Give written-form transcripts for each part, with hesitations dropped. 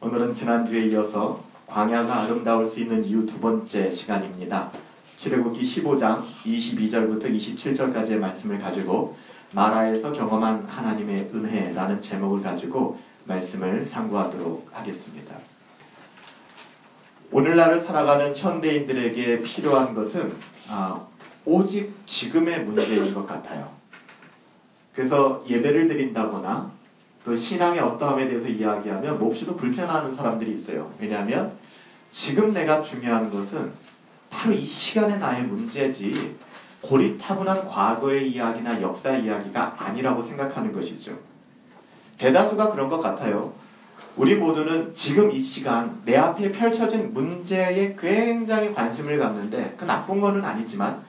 오늘은 지난주에 이어서 광야가 아름다울 수 있는 이유 두 번째 시간입니다. 출애굽기 15장 22절부터 27절까지의 말씀을 가지고 마라에서 경험한 하나님의 은혜라는 제목을 가지고 말씀을 상고하도록 하겠습니다. 오늘날을 살아가는 현대인들에게 필요한 것은 오직 지금의 문제인 것 같아요. 그래서 예배를 드린다거나 또 신앙의 어떠함에 대해서 이야기하면 몹시도 불편해하는 사람들이 있어요. 왜냐하면 지금 내가 중요한 것은 바로 이 시간의 나의 문제지 고리타분한 과거의 이야기나 역사의 이야기가 아니라고 생각하는 것이죠. 대다수가 그런 것 같아요. 우리 모두는 지금 이 시간 내 앞에 펼쳐진 문제에 굉장히 관심을 갖는데 그 나쁜 거는 아니지만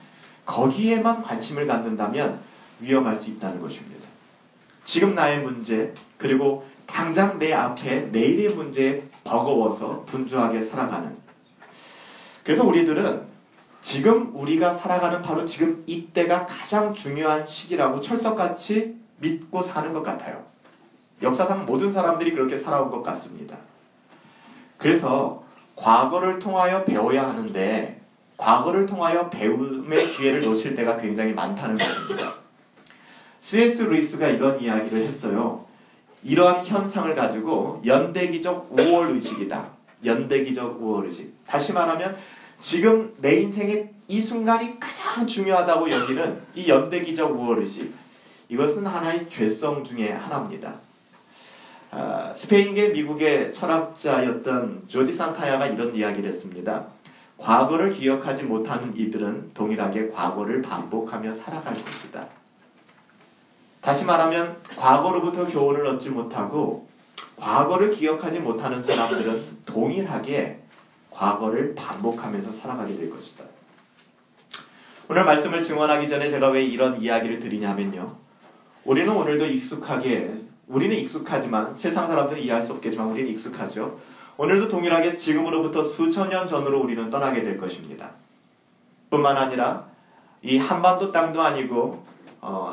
거기에만 관심을 갖는다면 위험할 수 있다는 것입니다. 지금 나의 문제 그리고 당장 내 앞에 내일의 문제에 버거워서 분주하게 살아가는, 그래서 우리들은 지금 우리가 살아가는 바로 지금 이때가 가장 중요한 시기라고 철석같이 믿고 사는 것 같아요. 역사상 모든 사람들이 그렇게 살아온 것 같습니다. 그래서 과거를 통하여 배워야 하는데 과거를 통하여 배움의 기회를 놓칠 때가 굉장히 많다는 것입니다. C.S. 루이스가 이런 이야기를 했어요. 이러한 현상을 가지고 연대기적 우월의식이다. 연대기적 우월의식. 다시 말하면 지금 내 인생의 이 순간이 가장 중요하다고 여기는 이 연대기적 우월의식. 이것은 하나의 죄성 중에 하나입니다. 스페인계 미국의 철학자였던 조지 산타야가 이런 이야기를 했습니다. 과거를 기억하지 못하는 이들은 동일하게 과거를 반복하며 살아갈 것이다. 다시 말하면 과거로부터 교훈을 얻지 못하고 과거를 기억하지 못하는 사람들은 동일하게 과거를 반복하면서 살아가게 될 것이다. 오늘 말씀을 증언하기 전에 제가 왜 이런 이야기를 드리냐면요. 우리는 오늘도 우리는 익숙하지만 세상 사람들은 이해할 수 없겠지만 우리는 익숙하죠. 오늘도 동일하게 지금으로부터 수천 년 전으로 우리는 떠나게 될 것입니다. 뿐만 아니라 이 한반도 땅도 아니고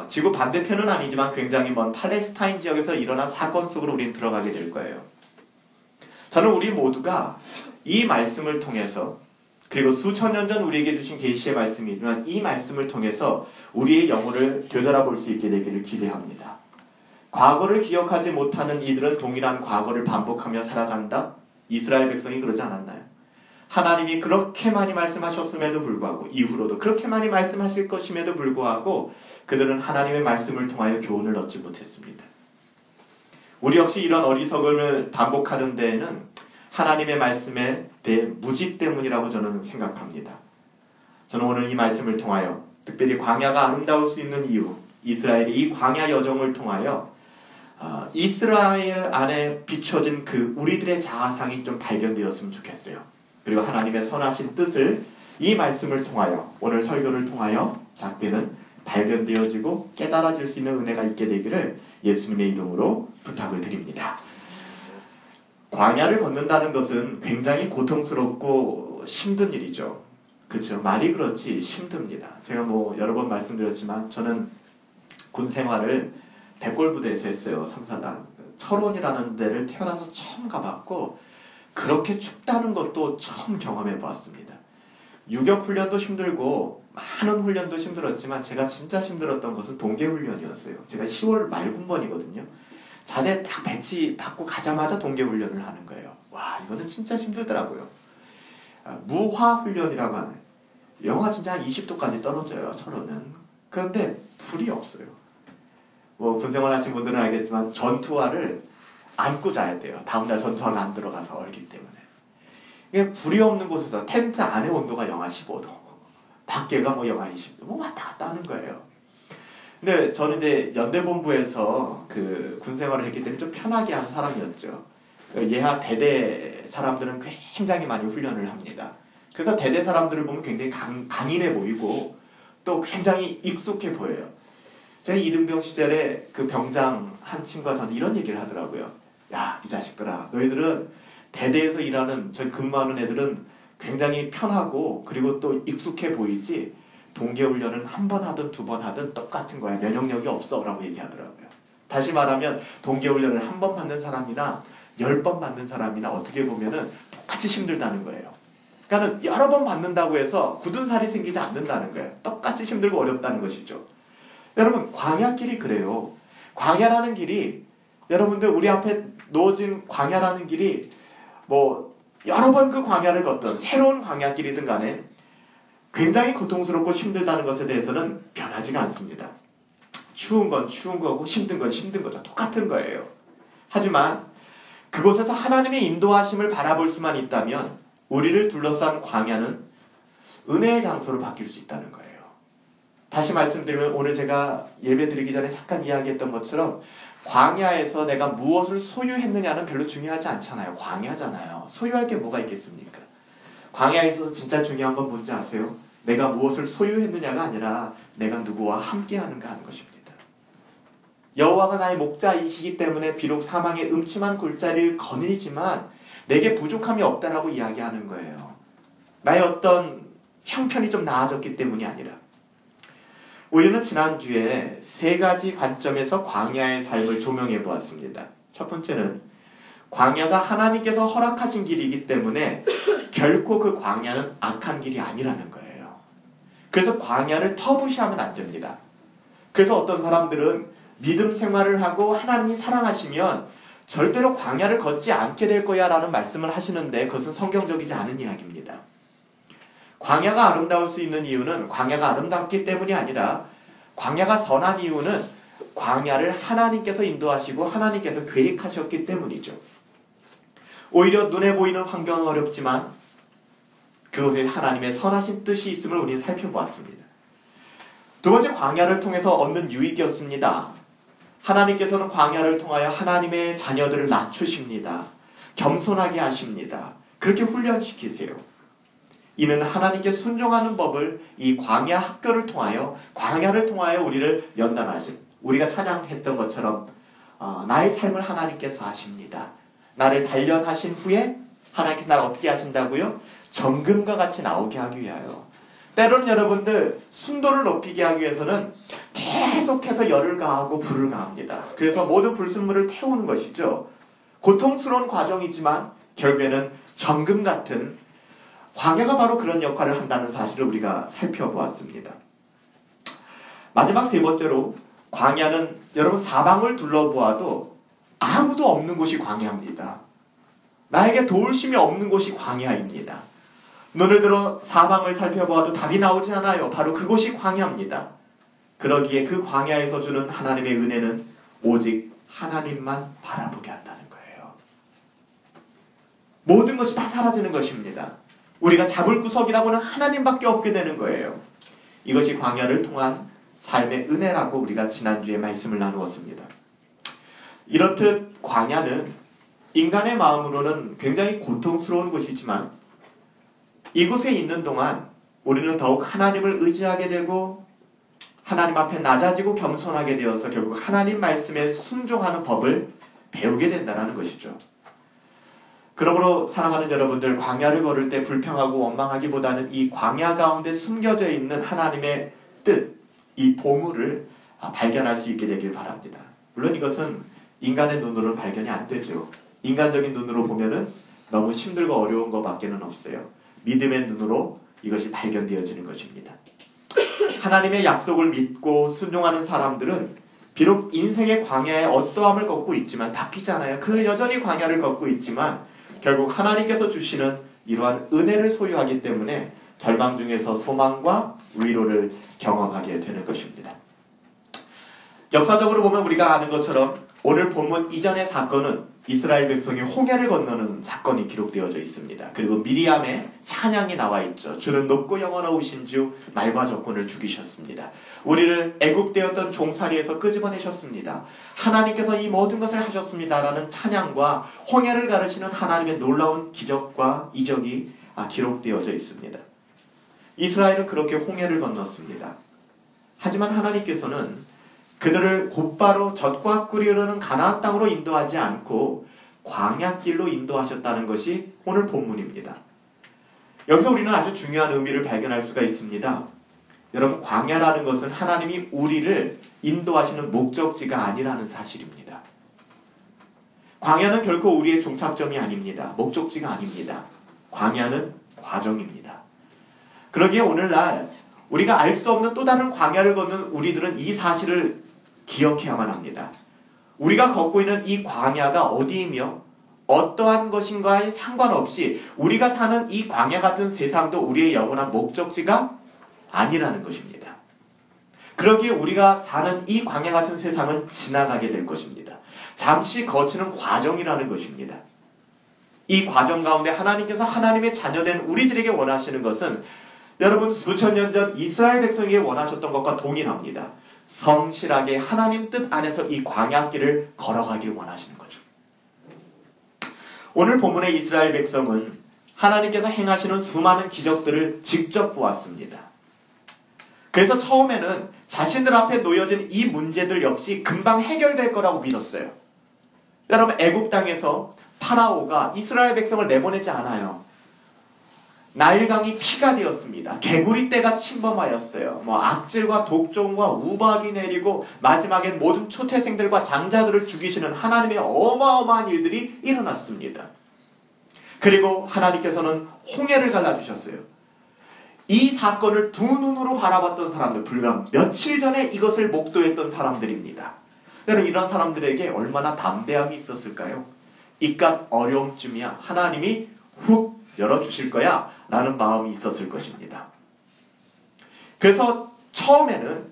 지구 반대편은 아니지만 굉장히 먼 팔레스타인 지역에서 일어난 사건 속으로 우리는 들어가게 될 거예요. 저는 우리 모두가 이 말씀을 통해서 그리고 수천 년 전 우리에게 주신 계시의 말씀이지만 이 말씀을 통해서 우리의 영혼을 되돌아볼 수 있게 되기를 기대합니다. 과거를 기억하지 못하는 이들은 동일한 과거를 반복하며 살아간다? 이스라엘 백성이 그러지 않았나요? 하나님이 그렇게 많이 말씀하셨음에도 불구하고 이후로도 그렇게 많이 말씀하실 것임에도 불구하고 그들은 하나님의 말씀을 통하여 교훈을 얻지 못했습니다. 우리 역시 이런 어리석음을 반복하는 데에는 하나님의 말씀에 대해 무지 때문이라고 저는 생각합니다. 저는 오늘 이 말씀을 통하여 특별히 광야가 아름다울 수 있는 이유, 이스라엘이 이 광야 여정을 통하여 이스라엘 안에 비춰진 그 우리들의 자아상이 좀 발견되었으면 좋겠어요. 그리고 하나님의 선하신 뜻을 이 말씀을 통하여 오늘 설교를 통하여 작게는 발견되어지고 깨달아질 수 있는 은혜가 있게 되기를 예수님의 이름으로 부탁을 드립니다. 광야를 걷는다는 것은 굉장히 고통스럽고 힘든 일이죠. 그렇죠? 말이 그렇지 힘듭니다. 제가 여러 번 말씀드렸지만 저는 군 생활을 백골부대에서 했어요. 3사단. 철원이라는 데를 태어나서 처음 가봤고 그렇게 춥다는 것도 처음 경험해 보았습니다. 유격 훈련도 힘들고 많은 훈련도 힘들었지만 제가 진짜 힘들었던 것은 동계 훈련이었어요. 제가 10월 말군번이거든요. 자대 딱 배치 받고 가자마자 동계 훈련을 하는 거예요. 와, 이거는 진짜 힘들더라고요. 무화 훈련이라고 하는, 영하 진짜 한 20도까지 떨어져요. 철원은. 그런데 불이 없어요. 군생활 하신 분들은 알겠지만 전투화를 안고 자야 돼요. 다음날 전투화를 안 들어가서 얼기 때문에. 이게 불이 없는 곳에서 텐트 안의 온도가 영하 15도, 밖에가 영하 20도, 왔다 갔다 하는 거예요. 근데 저는 이제 연대본부에서 그 군생활을 했기 때문에 좀 편하게 한 사람이었죠. 예하 대대 사람들은 굉장히 많이 훈련을 합니다. 그래서 대대 사람들을 보면 굉장히 강인해 보이고 또 굉장히 익숙해 보여요. 제가 이등병 시절에 그 병장 한 친구가 저한테 이런 얘기를 하더라고요. 야, 이 자식들아, 너희들은 대대에서 일하는 저희 근무하는 애들은 굉장히 편하고 그리고 또 익숙해 보이지 동계훈련은 한 번 하든 두 번 하든 똑같은 거야. 면역력이 없어 라고 얘기하더라고요. 다시 말하면 동계훈련을 한 번 받는 사람이나 10번 받는 사람이나 어떻게 보면은 똑같이 힘들다는 거예요. 그러니까 여러 번 받는다고 해서 굳은 살이 생기지 않는다는 거예요. 똑같이 힘들고 어렵다는 것이죠. 여러분, 광야길이 그래요. 광야라는 길이, 여러분들 우리 앞에 놓아진 광야라는 길이 뭐 여러 번 그 광야를 걷던 새로운 광야길이든 간에 굉장히 고통스럽고 힘들다는 것에 대해서는 변하지가 않습니다. 추운 건 추운 거고 힘든 건 힘든 거죠. 똑같은 거예요. 하지만 그곳에서 하나님의 인도하심을 바라볼 수만 있다면 우리를 둘러싼 광야는 은혜의 장소로 바뀔 수 있다는 거예요. 다시 말씀드리면 오늘 제가 예배 드리기 전에 잠깐 이야기했던 것처럼 광야에서 내가 무엇을 소유했느냐는 별로 중요하지 않잖아요. 광야잖아요. 소유할 게 뭐가 있겠습니까? 광야에 있어서 진짜 중요한 건 뭔지 아세요? 내가 무엇을 소유했느냐가 아니라 내가 누구와 함께하는가 하는 것입니다. 여호와가 나의 목자이시기 때문에 비록 사망의 음침한 골짜기를 거닐지만 내게 부족함이 없다라고 이야기하는 거예요. 나의 어떤 형편이 좀 나아졌기 때문이 아니라. 우리는 지난주에 3가지 관점에서 광야의 삶을 조명해 보았습니다. 첫 번째는 광야가 하나님께서 허락하신 길이기 때문에 결코 그 광야는 악한 길이 아니라는 거예요. 그래서 광야를 터부시하면 안 됩니다. 그래서 어떤 사람들은 믿음 생활을 하고 하나님이 사랑하시면 절대로 광야를 걷지 않게 될 거야 라는 말씀을 하시는데 그것은 성경적이지 않은 이야기입니다. 광야가 아름다울 수 있는 이유는 광야가 아름답기 때문이 아니라 광야가 선한 이유는 광야를 하나님께서 인도하시고 하나님께서 계획하셨기 때문이죠. 오히려 눈에 보이는 환경은 어렵지만 그것에 하나님의 선하신 뜻이 있음을 우리는 살펴보았습니다. 두 번째, 광야를 통해서 얻는 유익이었습니다. 하나님께서는 광야를 통하여 하나님의 자녀들을 낮추십니다. 겸손하게 하십니다. 그렇게 훈련시키세요. 이는 하나님께 순종하는 법을 이 광야 학교를 통하여 광야를 통하여 우리를 연단하신, 우리가 찬양했던 것처럼 나의 삶을 하나님께서 하십니다. 나를 단련하신 후에 하나님께서 나를 어떻게 하신다고요? 정금과 같이 나오게 하기 위하여. 때로는 여러분들 순도를 높이게 하기 위해서는 계속해서 열을 가하고 불을 가합니다. 그래서 모든 불순물을 태우는 것이죠. 고통스러운 과정이지만 결국에는 정금 같은 광야가 바로 그런 역할을 한다는 사실을 우리가 살펴보았습니다. 마지막 3번째로 광야는 여러분 사방을 둘러보아도 아무도 없는 곳이 광야입니다. 나에게 도울심이 없는 곳이 광야입니다. 눈을 들어 사방을 살펴보아도 답이 나오지 않아요. 바로 그곳이 광야입니다. 그러기에 그 광야에서 주는 하나님의 은혜는 오직 하나님만 바라보게 한다는 거예요. 모든 것이 다 사라지는 것입니다. 우리가 잡을 구석이라고는 하나님밖에 없게 되는 거예요. 이것이 광야를 통한 삶의 은혜라고 우리가 지난주에 말씀을 나누었습니다. 이렇듯 광야는 인간의 마음으로는 굉장히 고통스러운 곳이지만 이곳에 있는 동안 우리는 더욱 하나님을 의지하게 되고 하나님 앞에 낮아지고 겸손하게 되어서 결국 하나님 말씀에 순종하는 법을 배우게 된다는 것이죠. 그러므로 사랑하는 여러분들, 광야를 걸을 때 불평하고 원망하기보다는 이 광야 가운데 숨겨져 있는 하나님의 뜻, 이 보물을 발견할 수 있게 되길 바랍니다. 물론 이것은 인간의 눈으로는 발견이 안 되죠. 인간적인 눈으로 보면은 너무 힘들고 어려운 것밖에는 없어요. 믿음의 눈으로 이것이 발견되어지는 것입니다. 하나님의 약속을 믿고 순종하는 사람들은 비록 인생의 광야에 어떠함을 걷고 있지만 바뀌잖아요. 그 여전히 광야를 걷고 있지만 결국 하나님께서 주시는 이러한 은혜를 소유하기 때문에 절망 중에서 소망과 위로를 경험하게 되는 것입니다. 역사적으로 보면 우리가 아는 것처럼 오늘 본문 이전의 사건은 이스라엘 백성이 홍해를 건너는 사건이 기록되어져 있습니다. 그리고 미리암의 찬양이 나와 있죠. 주는 높고 영원하신 주 말과 적군을 죽이셨습니다. 우리를 애국되었던 종살이에서 끄집어내셨습니다. 하나님께서 이 모든 것을 하셨습니다라는 찬양과 홍해를 가르치는 하나님의 놀라운 기적과 이적이 기록되어져 있습니다. 이스라엘은 그렇게 홍해를 건넜습니다. 하지만 하나님께서는 그들을 곧바로 젖과 꿀이 흐르는 가나안 땅으로 인도하지 않고 광야길로 인도하셨다는 것이 오늘 본문입니다. 여기서 우리는 아주 중요한 의미를 발견할 수가 있습니다. 여러분, 광야라는 것은 하나님이 우리를 인도하시는 목적지가 아니라는 사실입니다. 광야는 결코 우리의 종착점이 아닙니다. 목적지가 아닙니다. 광야는 과정입니다. 그러기에 오늘날 우리가 알 수 없는 또 다른 광야를 걷는 우리들은 이 사실을 기억해야만 합니다. 우리가 걷고 있는 이 광야가 어디이며 어떠한 것인가에 상관없이 우리가 사는 이 광야 같은 세상도 우리의 영원한 목적지가 아니라는 것입니다. 그러기에 우리가 사는 이 광야 같은 세상은 지나가게 될 것입니다. 잠시 거치는 과정이라는 것입니다. 이 과정 가운데 하나님께서 하나님의 자녀된 우리들에게 원하시는 것은 여러분 수천 년 전 이스라엘 백성에게 원하셨던 것과 동일합니다. 성실하게 하나님 뜻 안에서 이 광야길을 걸어가길 원하시는 거죠. 오늘 본문의 이스라엘 백성은 하나님께서 행하시는 수많은 기적들을 직접 보았습니다. 그래서 처음에는 자신들 앞에 놓여진 이 문제들 역시 금방 해결될 거라고 믿었어요. 여러분 애굽 땅에서 파라오가 이스라엘 백성을 내보내지 않아요. 나일강이 피가 되었습니다. 개구리떼가 침범하였어요. 악질과 독종과 우박이 내리고 마지막엔 모든 초태생들과 장자들을 죽이시는 하나님의 어마어마한 일들이 일어났습니다. 그리고 하나님께서는 홍해를 갈라주셨어요. 이 사건을 두 눈으로 바라봤던 사람들, 불과 며칠 전에 이것을 목도했던 사람들입니다. 여러분 이런 사람들에게 얼마나 담대함이 있었을까요? 이깟 어려움쯤이야 하나님이 훅 열어주실 거야 라는 마음이 있었을 것입니다. 그래서 처음에는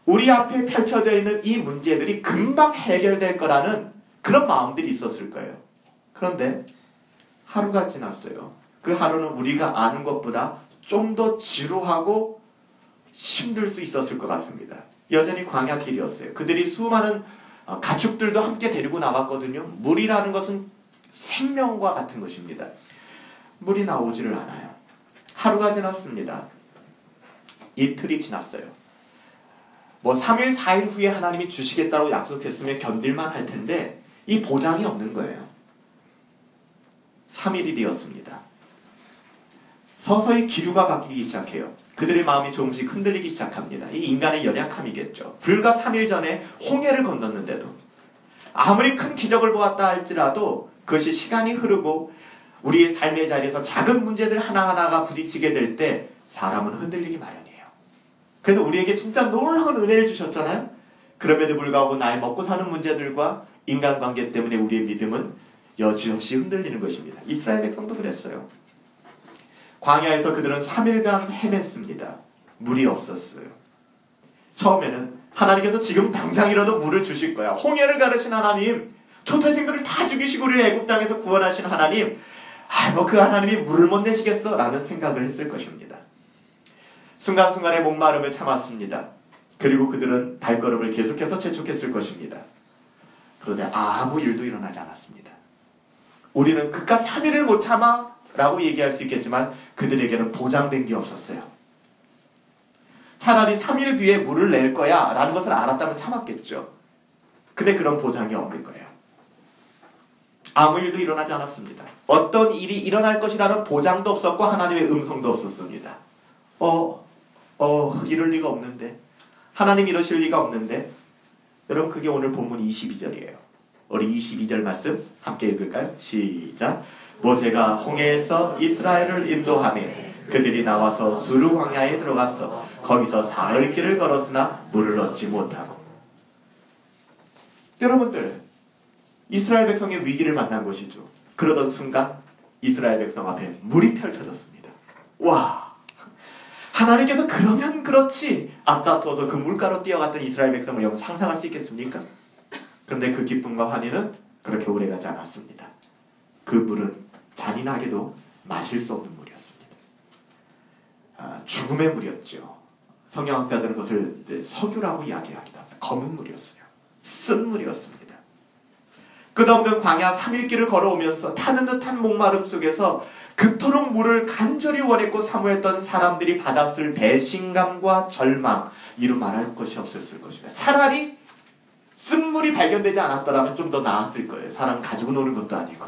우리 앞에 펼쳐져 있는 이 문제들이 금방 해결될 거라는 그런 마음들이 있었을 거예요. 그런데 하루가 지났어요. 그 하루는 우리가 아는 것보다 좀 더 지루하고 힘들 수 있었을 것 같습니다. 여전히 광야길이었어요. 그들이 수많은 가축들도 함께 데리고 나갔거든요. 물이라는 것은 생명과 같은 것입니다. 물이 나오지를 않아요. 하루가 지났습니다. 이틀이 지났어요. 3일, 4일 후에 하나님이 주시겠다고 약속했으면 견딜만 할 텐데 이 보장이 없는 거예요. 3일이 되었습니다. 서서히 기류가 바뀌기 시작해요. 그들의 마음이 조금씩 흔들리기 시작합니다. 이 인간의 연약함이겠죠. 불과 3일 전에 홍해를 건넜는데도 아무리 큰 기적을 보았다 할지라도 그것이 시간이 흐르고 우리의 삶의 자리에서 작은 문제들 하나하나가 부딪히게 될 때 사람은 흔들리기 마련이에요. 그래서 우리에게 진짜 놀라운 은혜를 주셨잖아요. 그럼에도 불구하고 나의 먹고 사는 문제들과 인간관계 때문에 우리의 믿음은 여지없이 흔들리는 것입니다. 이스라엘 백성도 그랬어요. 광야에서 그들은 3일간 헤맸습니다. 물이 없었어요. 처음에는 하나님께서 지금 당장이라도 물을 주실 거야. 홍해를 가르신 하나님, 초태생들을 다 죽이시고 우리를 애굽 땅에서 구원하신 하나님, 그 하나님이 물을 못 내시겠어? 라는 생각을 했을 것입니다. 순간순간의 목마름을 참았습니다. 그리고 그들은 발걸음을 계속해서 재촉했을 것입니다. 그런데 아무 일도 일어나지 않았습니다. 우리는 그깟 3일을 못 참아? 라고 얘기할 수 있겠지만 그들에게는 보장된 게 없었어요. 차라리 3일 뒤에 물을 낼 거야 라는 것을 알았다면 참았겠죠. 근데 그런 보장이 없는 거예요. 아무 일도 일어나지 않았습니다. 어떤 일이 일어날 것이라는 보장도 없었고 하나님의 음성도 없었습니다. 이럴 리가 없는데, 하나님 이러실 리가 없는데. 여러분 그게 오늘 본문 22절이에요. 우리 22절 말씀 함께 읽을까요? 시작. 모세가 홍해에서 이스라엘을 인도하매 그들이 나와서 수르 광야에 들어갔어 거기서 사흘 길을 걸었으나 물을 얻지 못하고. 여러분들 이스라엘 백성의 위기를 만난 것이죠. 그러던 순간 이스라엘 백성 앞에 물이 펼쳐졌습니다. 와, 하나님께서 그러면 그렇지 앞다퉈서 그 물가로 뛰어갔던 이스라엘 백성을 여러분 상상할 수 있겠습니까? 그런데 그 기쁨과 환희는 그렇게 오래가지 않았습니다. 그 물은 잔인하게도 마실 수 없는 물이었습니다. 죽음의 물이었죠. 성경학자들은 그것을 석유라고 이야기하기도 합니다. 검은 물이었어요. 쓴 물이었습니다. 끝없는 광야 3일 길을 걸어오면서 타는 듯한 목마름 속에서 그토록 물을 간절히 원했고 사모했던 사람들이 받았을 배신감과 절망, 이루 말할 것이 없었을 것입니다. 차라리 쓴 물이 발견되지 않았더라면 좀 더 나았을 거예요. 사람 가지고 노는 것도 아니고.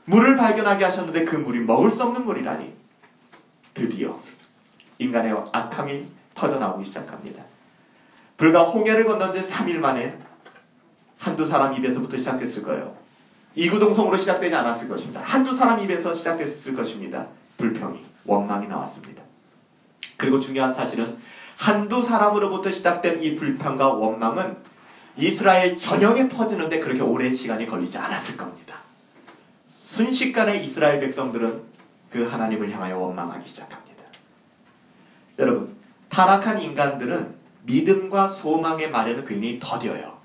물을 발견하게 하셨는데 그 물이 먹을 수 없는 물이라니. 드디어 인간의 악함이 터져나오기 시작합니다. 불과 홍해를 건넌 지 3일 만에 한두 사람 입에서부터 시작됐을 거예요. 이구동성으로 시작되지 않았을 것입니다. 한두 사람 입에서 시작됐을 것입니다. 불평이, 원망이 나왔습니다. 그리고 중요한 사실은 한두 사람으로부터 시작된 이 불평과 원망은 이스라엘 전역에 퍼지는데 그렇게 오랜 시간이 걸리지 않았을 겁니다. 순식간에 이스라엘 백성들은 그 하나님을 향하여 원망하기 시작합니다. 여러분, 타락한 인간들은 믿음과 소망의 말에는 굉장히 더뎌요.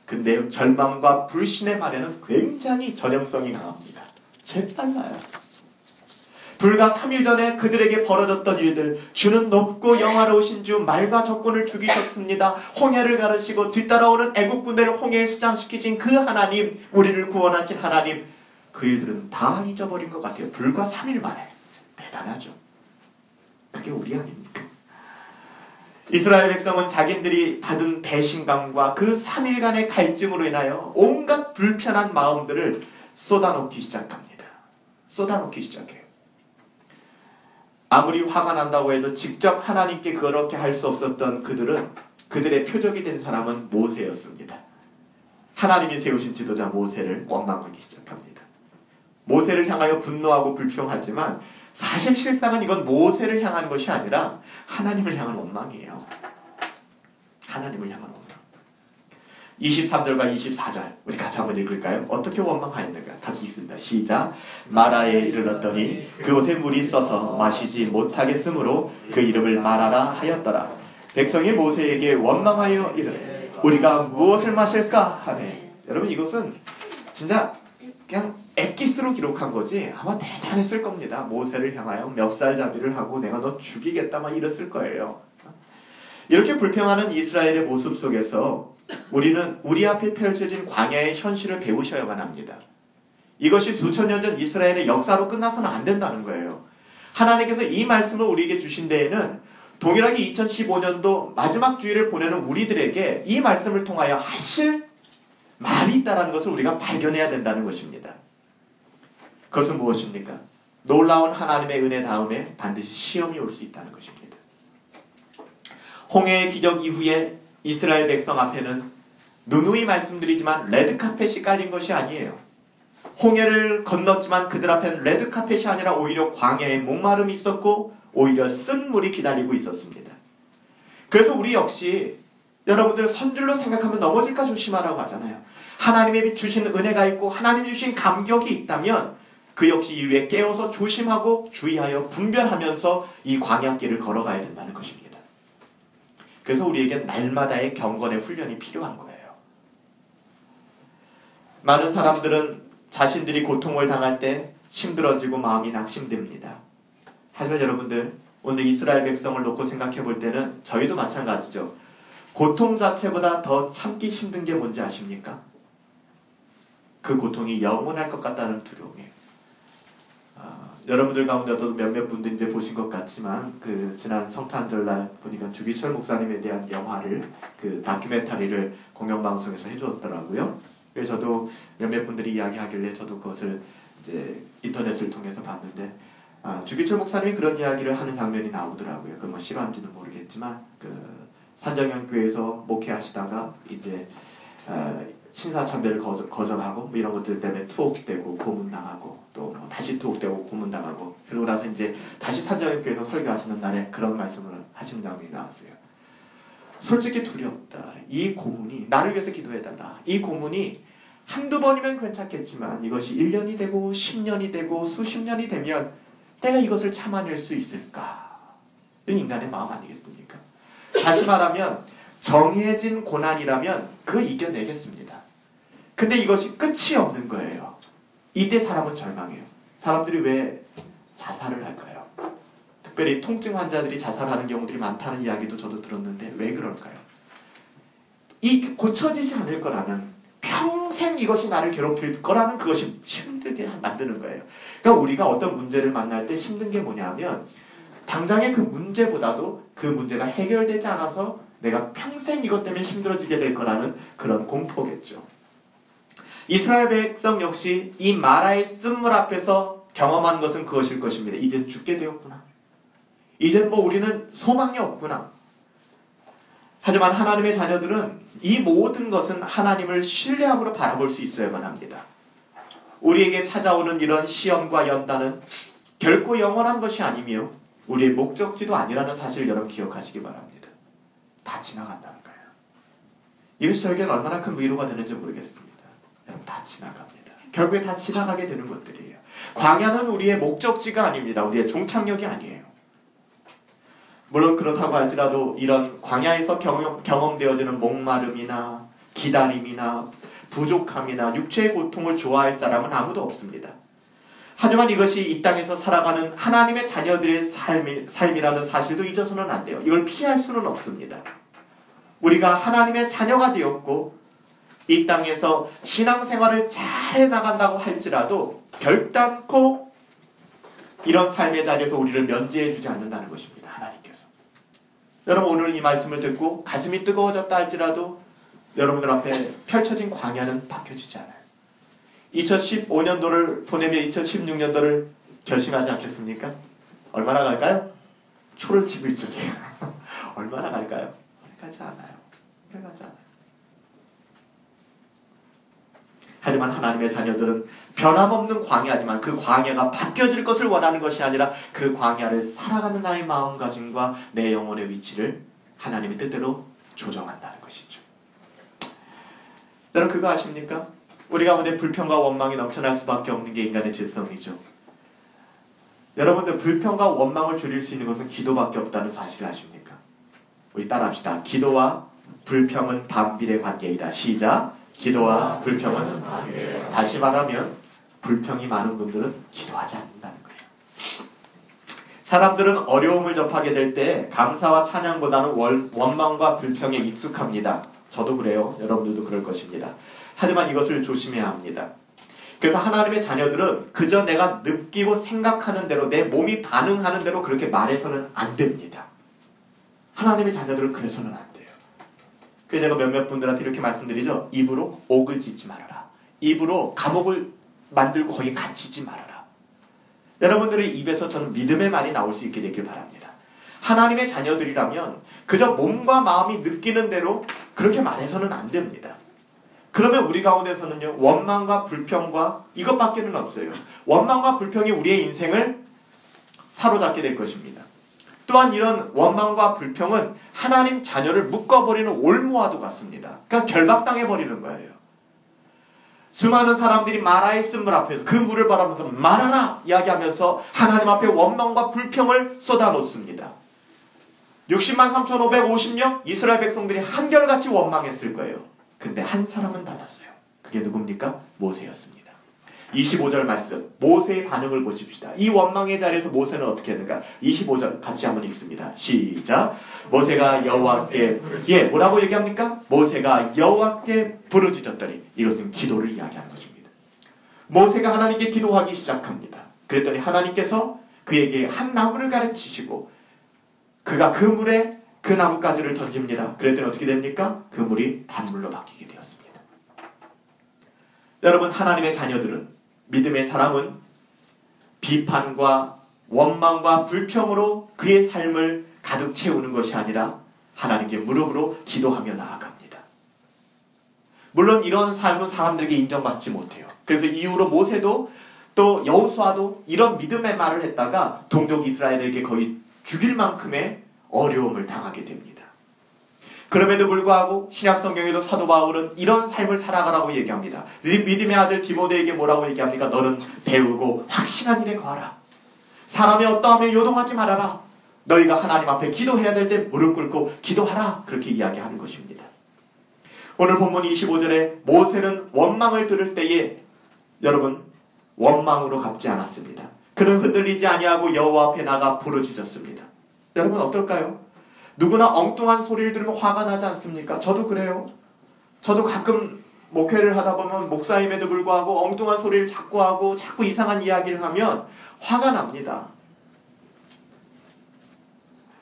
근데 절망과 불신의 말에는 굉장히 전염성이 강합니다. 재빨라요. 불과 3일 전에 그들에게 벌어졌던 일들, 주는 높고 영화로우신 주, 말과 적군을 죽이셨습니다. 홍해를 가르시고 뒤따라오는 애국 군대를 홍해에 수장시키신 그 하나님, 우리를 구원하신 하나님, 그 일들은 다 잊어버린 것 같아요. 불과 3일 만에. 대단하죠. 그게 우리 아닙니까? 이스라엘 백성은 자기들이 받은 배신감과 그 3일간의 갈증으로 인하여 온갖 불편한 마음들을 쏟아놓기 시작합니다. 쏟아놓기 시작해요. 아무리 화가 난다고 해도 직접 하나님께 그렇게 할 수 없었던 그들은, 그들의 표적이 된 사람은 모세였습니다. 하나님이 세우신 지도자 모세를 원망하기 시작합니다. 모세를 향하여 분노하고 불평하지만 사실 실상은 이건 모세를 향한 것이 아니라 하나님을 향한 원망이에요. 하나님을 향한 원망. 23절과 24절 우리 같이 한번 읽을까요? 어떻게 원망하였는가? 같이 읽습니다. 시작. 마라에 이르렀더니 그곳에 물이 써서 마시지 못하겠으므로 그 이름을 마라라 하였더라. 백성이 모세에게 원망하여 이르되 우리가 무엇을 마실까 하네. 여러분, 이것은 진짜 그냥 엑기스로 기록한 거지 아마 대단했을 겁니다. 모세를 향하여 멱살잡이를 하고 내가 너 죽이겠다 막 이랬을 거예요. 이렇게 불평하는 이스라엘의 모습 속에서 우리는 우리 앞에 펼쳐진 광야의 현실을 배우셔야만 합니다. 이것이 수천 년 전 이스라엘의 역사로 끝나서는 안 된다는 거예요. 하나님께서 이 말씀을 우리에게 주신 데에는 동일하게 2015년도 마지막 주일을 보내는 우리들에게 이 말씀을 통하여 하실 말이 있다는 것을 우리가 발견해야 된다는 것입니다. 그것은 무엇입니까? 놀라운 하나님의 은혜 다음에 반드시 시험이 올 수 있다는 것입니다. 홍해의 기적 이후에 이스라엘 백성 앞에는 누누이 말씀드리지만 레드카펫이 깔린 것이 아니에요. 홍해를 건넜지만 그들 앞에는 레드카펫이 아니라 오히려 광야에 목마름이 있었고 오히려 쓴 물이 기다리고 있었습니다. 그래서 우리 역시 여러분들 선줄로 생각하면 넘어질까 조심하라고 하잖아요. 하나님이 주신 은혜가 있고 하나님이 주신 감격이 있다면 그 역시 이후에 깨어서 조심하고 주의하여 분별하면서 이 광야길을 걸어가야 된다는 것입니다. 그래서 우리에겐 날마다의 경건의 훈련이 필요한 거예요. 많은 사람들은 자신들이 고통을 당할 때 힘들어지고 마음이 낙심됩니다. 하지만 여러분들, 오늘 이스라엘 백성을 놓고 생각해 볼 때는 저희도 마찬가지죠. 고통 자체보다 더 참기 힘든 게 뭔지 아십니까? 그 고통이 영원할 것 같다는 두려움이에요. 여러분들 가운데도 몇몇 분들 이제 보신 것 같지만 그 지난 성탄절날 보니까 주기철 목사님에 대한 영화를 그 다큐멘터리를 공영방송에서 해주었더라고요. 그래서 저도 몇몇 분들이 이야기하길래 저도 그것을 이제 인터넷을 통해서 봤는데 주기철 목사님이 그런 이야기를 하는 장면이 나오더라고요. 그 뭐 실화인지는 모르겠지만 그 산정연교회에서 목회하시다가 이제 신사참배를 거절하고 뭐 이런 것들 때문에 투옥되고 고문당하고 또 뭐 다시 투옥되고 고문당하고 그러고 나서 이제 다시 산정연교회에서 설교하시는 날에 그런 말씀을 하시는 장면이 나왔어요. 솔직히 두렵다. 이 고문이 나를 위해서 기도해달라. 이 고문이 한두 번이면 괜찮겠지만 이것이 1년이 되고 10년이 되고 수십 년이 되면 내가 이것을 참아낼 수 있을까? 이건 인간의 마음 아니겠습니까? 다시 말하면 정해진 고난이라면 그 이겨내겠습니다. 근데 이것이 끝이 없는 거예요. 이때 사람은 절망해요. 사람들이 왜 자살을 할까요? 특별히 통증 환자들이 자살하는 경우들이 많다는 이야기도 저도 들었는데 왜 그럴까요? 이 고쳐지지 않을 거라는, 평생 이것이 나를 괴롭힐 거라는 그것이 힘들게 만드는 거예요. 그러니까 우리가 어떤 문제를 만날 때 힘든 게 뭐냐면 당장의 그 문제보다도 그 문제가 해결되지 않아서 내가 평생 이것 때문에 힘들어지게 될 거라는 그런 공포겠죠. 이스라엘 백성 역시 이 마라의 쓴물 앞에서 경험한 것은 그것일 것입니다. 이젠 죽게 되었구나. 이젠 뭐 우리는 소망이 없구나. 하지만 하나님의 자녀들은 이 모든 것은 하나님을 신뢰함으로 바라볼 수 있어야만 합니다. 우리에게 찾아오는 이런 시험과 연단은 결코 영원한 것이 아니며 우리의 목적지도 아니라는 사실을 여러분 기억하시기 바랍니다. 다 지나간다는 거예요. 이것이 저에게는 얼마나 큰 위로가 되는지 모르겠습니다. 여러분 다 지나갑니다. 결국에 다 지나가게 되는 것들이에요. 광야는 우리의 목적지가 아닙니다. 우리의 종착역이 아니에요. 물론 그렇다고 할지라도 이런 광야에서 경험되어지는 목마름이나 기다림이나 부족함이나 육체의 고통을 좋아할 사람은 아무도 없습니다. 하지만 이것이 이 땅에서 살아가는 하나님의 자녀들의 삶이라는 사실도 잊어서는 안 돼요. 이걸 피할 수는 없습니다. 우리가 하나님의 자녀가 되었고 이 땅에서 신앙생활을 잘 해나간다고 할지라도 결단코 이런 삶의 자리에서 우리를 면제해 주지 않는다는 것입니다. 하나님께서. 여러분 오늘 이 말씀을 듣고 가슴이 뜨거워졌다 할지라도 여러분들 앞에 펼쳐진 광야는 바뀌어지지 않아요. 2015년도를 보내며 2016년도를 결심하지 않겠습니까? 얼마나 갈까요? 초를 치고 있죠. 얼마나 갈까요? 오래 가지 않아요. 오래 가지 않아요. 하지만 하나님의 자녀들은 변함없는 광야지만 그 광야가 바뀌어질 것을 원하는 것이 아니라 그 광야를 살아가는 나의 마음가짐과 내 영혼의 위치를 하나님의 뜻대로 조정한다는 것이죠. 여러분 그거 아십니까? 우리 가운데 불평과 원망이 넘쳐날 수밖에 없는 게 인간의 죄성이죠. 여러분들 불평과 원망을 줄일 수 있는 것은 기도밖에 없다는 사실을 아십니까? 우리 따라합시다. 기도와 불평은 반비례 관계이다. 시작. 기도와 불평은 반비례. 다시 말하면 불평이 많은 분들은 기도하지 않는다는 거예요. 사람들은 어려움을 접하게 될 때 감사와 찬양보다는 원망과 불평에 익숙합니다. 저도 그래요. 여러분들도 그럴 것입니다. 하지만 이것을 조심해야 합니다. 그래서 하나님의 자녀들은 그저 내가 느끼고 생각하는 대로 내 몸이 반응하는 대로 그렇게 말해서는 안 됩니다. 하나님의 자녀들은 그래서는 안 돼요. 그래서 제가 몇몇 분들한테 이렇게 말씀드리죠. 입으로 오그지지 말아라. 입으로 감옥을 만들고 거기 갇히지 말아라. 여러분들의 입에서 저는 믿음의 말이 나올 수 있게 되길 바랍니다. 하나님의 자녀들이라면 그저 몸과 마음이 느끼는 대로 그렇게 말해서는 안 됩니다. 그러면 우리 가운데서는요, 원망과 불평과 이것밖에는 없어요. 원망과 불평이 우리의 인생을 사로잡게 될 것입니다. 또한 이런 원망과 불평은 하나님 자녀를 묶어버리는 올무와도 같습니다. 그러니까 결박당해버리는 거예요. 수많은 사람들이 마라의 쓴물 앞에서 그 물을 바라보면서 말하라 이야기하면서 하나님 앞에 원망과 불평을 쏟아놓습니다. 60만 3,550명 이스라엘 백성들이 한결같이 원망했을 거예요. 근데 한 사람은 달랐어요. 그게 누굽니까? 모세였습니다. 25절 말씀, 모세의 반응을 보십시다. 이 원망의 자리에서 모세는 어떻게 했는가? 25절 같이 한번 읽습니다. 시작. 모세가 여호와께 뭐라고 얘기합니까? 모세가 여호와께 부르짖었더니 이것은 기도를 이야기하는 것입니다. 모세가 하나님께 기도하기 시작합니다. 그랬더니 하나님께서 그에게 한 나무를 가르치시고 그가 그 물에 그 나뭇가지를 던집니다. 그랬더니 어떻게 됩니까? 그 물이 단물로 바뀌게 되었습니다. 여러분 하나님의 자녀들은 믿음의 사람은 비판과 원망과 불평으로 그의 삶을 가득 채우는 것이 아니라 하나님께 무릎으로 기도하며 나아갑니다. 물론 이런 삶은 사람들에게 인정받지 못해요. 그래서 이후로 모세도 또 여호수아도 이런 믿음의 말을 했다가 동족 이스라엘에게 거의 죽일 만큼의 어려움을 당하게 됩니다. 그럼에도 불구하고 신약성경에도 사도 바울은 이런 삶을 살아가라고 얘기합니다. 믿음의 아들 디모데에게 뭐라고 얘기합니까? 너는 배우고 확신한 일에 거하라. 사람의 어떠함에 요동하지 말아라. 너희가 하나님 앞에 기도해야 될 때 무릎 꿇고 기도하라. 그렇게 이야기하는 것입니다. 오늘 본문 25절에 모세는 원망을 들을 때에 여러분 원망으로 갚지 않았습니다. 그는 흔들리지 아니하고 여호와 앞에 나가 부르짖었습니다. 여러분 어떨까요? 누구나 엉뚱한 소리를 들으면 화가 나지 않습니까? 저도 그래요. 저도 가끔 목회를 하다 보면 목사임에도 불구하고 엉뚱한 소리를 자꾸 하고 자꾸 이상한 이야기를 하면 화가 납니다.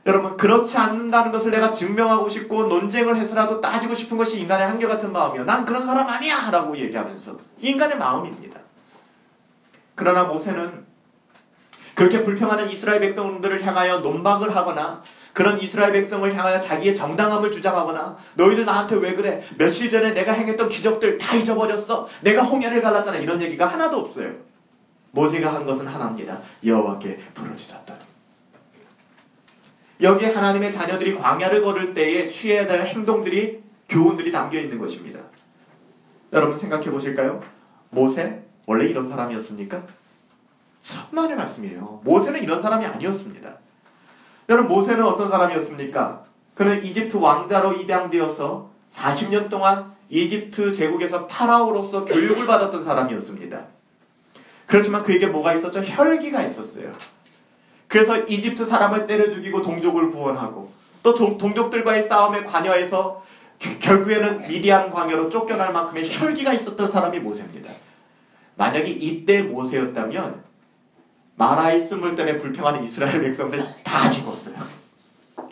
여러분 그렇지 않는다는 것을 내가 증명하고 싶고 논쟁을 해서라도 따지고 싶은 것이 인간의 한결같은 마음이요. 난 그런 사람 아니야! 라고 얘기하면서 인간의 마음입니다. 그러나 모세는 그렇게 불평하는 이스라엘 백성들을 향하여 논박을 하거나 그런 이스라엘 백성을 향하여 자기의 정당함을 주장하거나 너희들 나한테 왜 그래? 며칠 전에 내가 행했던 기적들 다 잊어버렸어? 내가 홍해를 갈랐잖아. 이런 얘기가 하나도 없어요. 모세가 한 것은 하나입니다. 여호와께 부르짖었다. 여기에 하나님의 자녀들이 광야를 걸을 때에 취해야 될 행동들이, 교훈들이 담겨 있는 것입니다. 여러분 생각해 보실까요? 모세 원래 이런 사람이었습니까? 천만의 말씀이에요. 모세는 이런 사람이 아니었습니다. 여러분 모세는 어떤 사람이었습니까? 그는 이집트 왕자로 입양되어서 40년 동안 이집트 제국에서 파라오로서 교육을 받았던 사람이었습니다. 그렇지만 그에게 뭐가 있었죠? 혈기가 있었어요. 그래서 이집트 사람을 때려 죽이고 동족을 구원하고 또 동족들과의 싸움에 관여해서 결국에는 미디안 광야로 쫓겨날 만큼의 혈기가 있었던 사람이 모세입니다. 만약에 이때 모세였다면 마라의 쓴물 때문에 불평하는 이스라엘 백성들 다 죽었어요.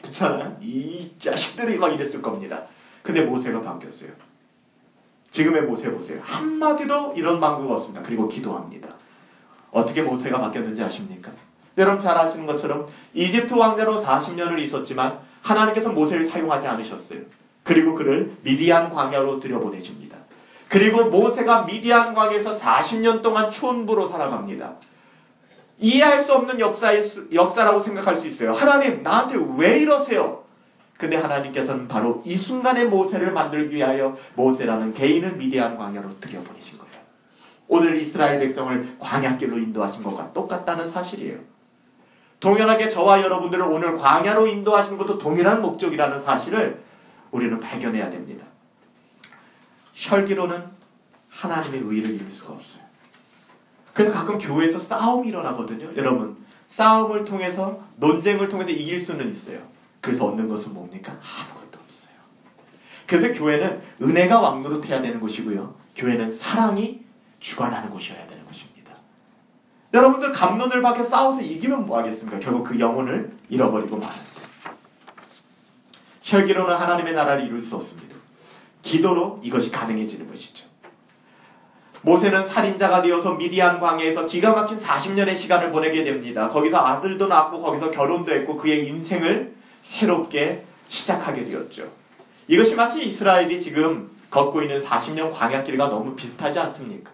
그렇잖아요? 이 자식들이 막 이랬을 겁니다. 근데 모세가 바뀌었어요. 지금의 모세 보세요. 한마디도 이런 방구가 없습니다. 그리고 기도합니다. 어떻게 모세가 바뀌었는지 아십니까? 여러분 잘 아시는 것처럼 이집트 왕자로 40년을 있었지만 하나님께서 모세를 사용하지 않으셨어요. 그리고 그를 미디안 광야로 들여보내십니다. 그리고 모세가 미디안 광야에서 40년 동안 촌부로 살아갑니다. 이해할 수 없는 역사라고 생각할 수 있어요. 하나님 나한테 왜 이러세요? 근데 하나님께서는 바로 이 순간에 모세를 만들기 위하여 모세라는 개인을 미디안 광야로 들여보내신 거예요. 오늘 이스라엘 백성을 광야길로 인도하신 것과 똑같다는 사실이에요. 동일하게 저와 여러분들을 오늘 광야로 인도하시는 것도 동일한 목적이라는 사실을 우리는 발견해야 됩니다. 혈기로는 하나님의 의를 이룰 수가 없어요. 그래서 가끔 교회에서 싸움이 일어나거든요. 여러분 싸움을 통해서 논쟁을 통해서 이길 수는 있어요. 그래서 얻는 것은 뭡니까? 아무것도 없어요. 그래서 교회는 은혜가 왕노릇해야 되는 곳이고요. 교회는 사랑이 주관하는 곳이어야 되는 것입니다. 여러분들 갑론을 박해 싸워서 이기면 뭐 하겠습니까? 결국 그 영혼을 잃어버리고 마는 거예요. 혈기로는 하나님의 나라를 이룰 수 없습니다. 기도로 이것이 가능해지는 것이죠. 모세는 살인자가 되어서 미디안 광야에서 기가 막힌 40년의 시간을 보내게 됩니다. 거기서 아들도 낳고 거기서 결혼도 했고 그의 인생을 새롭게 시작하게 되었죠. 이것이 마치 이스라엘이 지금 걷고 있는 40년 광야길과 너무 비슷하지 않습니까?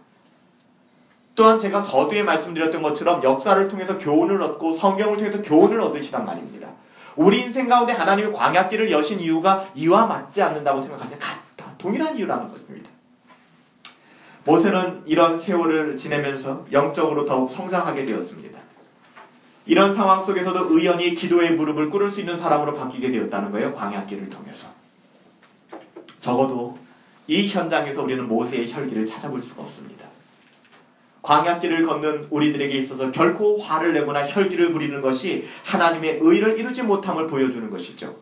또한 제가 서두에 말씀드렸던 것처럼 역사를 통해서 교훈을 얻고 성경을 통해서 교훈을 얻으시란 말입니다. 우리 인생 가운데 하나님의 광야길을 여신 이유가 이와 맞지 않는다고 생각하세요? 같다. 동일한 이유라는 것입니다. 모세는 이런 세월을 지내면서 영적으로 더욱 성장하게 되었습니다. 이런 상황 속에서도 의연히 기도의 무릎을 꿇을 수 있는 사람으로 바뀌게 되었다는 거예요. 광야길을 통해서. 적어도 이 현장에서 우리는 모세의 혈기를 찾아볼 수가 없습니다. 광야길을 걷는 우리들에게 있어서 결코 화를 내거나 혈기를 부리는 것이 하나님의 의를 이루지 못함을 보여주는 것이죠.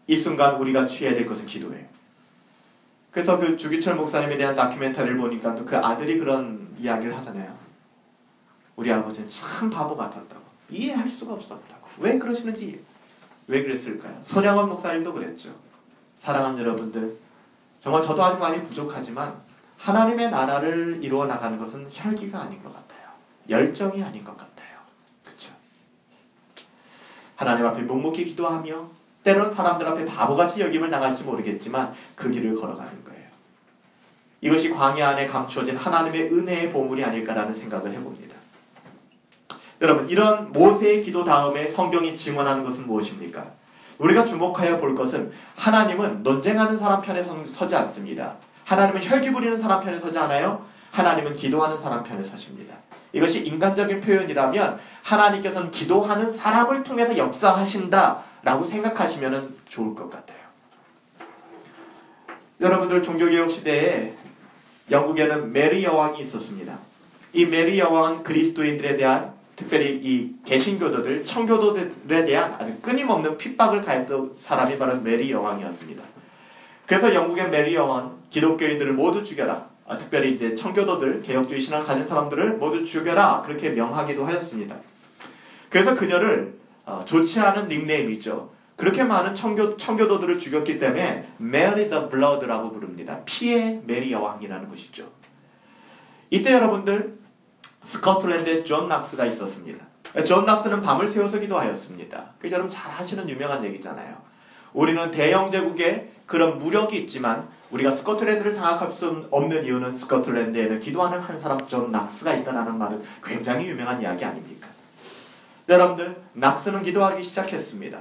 이 순간 우리가 취해야 될 것은 기도예요. 그래서 그 주기철 목사님에 대한 다큐멘터리를 보니까 또 그 아들이 그런 이야기를 하잖아요. 우리 아버지는 참 바보 같았다고. 이해할 수가 없었다고. 왜 그러시는지 왜 그랬을까요? 손양원 목사님도 그랬죠. 사랑하는 여러분들, 정말 저도 아직 많이 부족하지만 하나님의 나라를 이루어 나가는 것은 혈기가 아닌 것 같아요. 열정이 아닌 것 같아요. 그렇죠? 하나님 앞에 묵묵히 기도하며 때론 사람들 앞에 바보같이 여김을 당할지 모르겠지만 그 길을 걸어가는 거예요. 이것이 광야 안에 감추어진 하나님의 은혜의 보물이 아닐까라는 생각을 해봅니다. 여러분, 이런 모세의 기도 다음에 성경이 증언하는 것은 무엇입니까? 우리가 주목하여 볼 것은 하나님은 논쟁하는 사람 편에 서지 않습니다. 하나님은 혈기 부리는 사람 편에 서지 않아요. 하나님은 기도하는 사람 편에 서십니다. 이것이 인간적인 표현이라면 하나님께서는 기도하는 사람을 통해서 역사하신다라고 생각하시면 좋을 것 같아요. 여러분들 종교개혁 시대에 영국에는 메리 여왕이 있었습니다. 이 메리 여왕은 그리스도인들에 대한, 특별히 이 개신교도들, 청교도들에 대한 아주 끊임없는 핍박을 가했던 사람이 바로 메리 여왕이었습니다. 그래서 영국의 메리 여왕은 기독교인들을 모두 죽여라. 특별히 이제 청교도들, 개혁주의 신앙을 가진 사람들을 모두 죽여라. 그렇게 명하기도 하였습니다. 그래서 그녀를 좋지 않은 닉네임이죠. 그렇게 많은 청교도들을 죽였기 때문에 Mary the Blood라고 부릅니다. 피의 메리 여왕이라는 것이죠. 이때 여러분들 스코틀랜드에 존 낙스가 있었습니다. 존 낙스는 밤을 새워서 기도하였습니다. 그 여러분 잘 하시는 유명한 얘기잖아요. 우리는 대영제국에 그런 무력이 있지만 우리가 스코틀랜드를 장악할 수 없는 이유는 스코틀랜드에는 기도하는 한 사람 존 낙스가 있다는 말은 굉장히 유명한 이야기 아닙니까? 여러분들, 낙스는 기도하기 시작했습니다.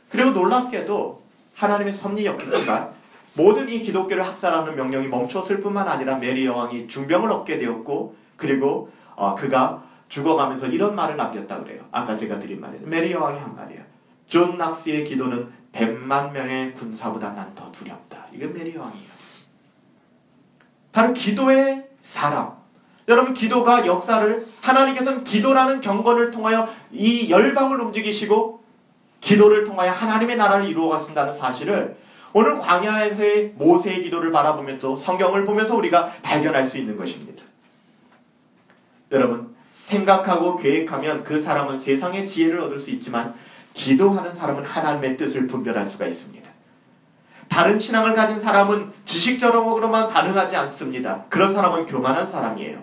그리고 놀랍게도 하나님의 섭리였겠지만 모든 이 기독교를 학살하는 명령이 멈췄을 뿐만 아니라 메리 여왕이 중병을 얻게 되었고, 그리고 그가 죽어가면서 이런 말을 남겼다 그래요. 아까 제가 드린 말이에요. 메리 여왕이 한 말이에요. 존 낙스의 기도는 100만 명의 군사보다 난 더 두렵다. 이건 메리 여왕이에요. 바로 기도의 사람. 여러분, 기도가 역사를, 하나님께서는 기도라는 경건을 통하여 이 열방을 움직이시고 기도를 통하여 하나님의 나라를 이루어 가신다는 사실을 오늘 광야에서의 모세의 기도를 바라보며 또 성경을 보면서 우리가 발견할 수 있는 것입니다. 여러분, 생각하고 계획하면 그 사람은 세상의 지혜를 얻을 수 있지만 기도하는 사람은 하나님의 뜻을 분별할 수가 있습니다. 다른 신앙을 가진 사람은 지식적으로만 반응하지 않습니다. 그런 사람은 교만한 사람이에요.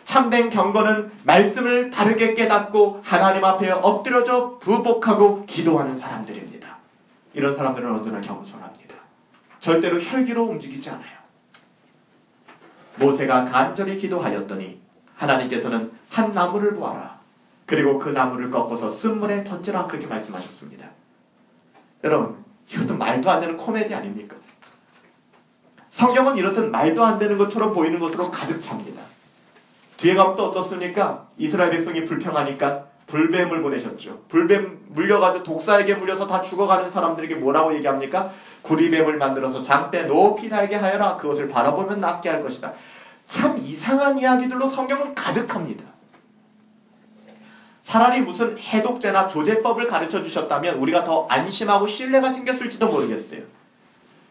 참된 경건은 말씀을 바르게 깨닫고 하나님 앞에 엎드려져 부복하고 기도하는 사람들입니다. 이런 사람들은 언제나 겸손합니다. 절대로 혈기로 움직이지 않아요. 모세가 간절히 기도하였더니 하나님께서는 한 나무를 보아라. 그리고 그 나무를 꺾어서 쓴물에 던지라, 그렇게 말씀하셨습니다. 여러분, 이것도 말도 안 되는 코미디 아닙니까? 성경은 이렇듯 말도 안 되는 것처럼 보이는 것으로 가득 찹니다. 뒤에 가면 또 어떻습니까? 이스라엘 백성이 불평하니까 불뱀을 보내셨죠. 불뱀 물려가지고 독사에게 물려서 다 죽어가는 사람들에게 뭐라고 얘기합니까? 구리뱀을 만들어서 장대 높이 달게 하여라. 그것을 바라보면 낫게 할 것이다. 참 이상한 이야기들로 성경은 가득합니다. 차라리 무슨 해독제나 조제법을 가르쳐 주셨다면 우리가 더 안심하고 신뢰가 생겼을지도 모르겠어요.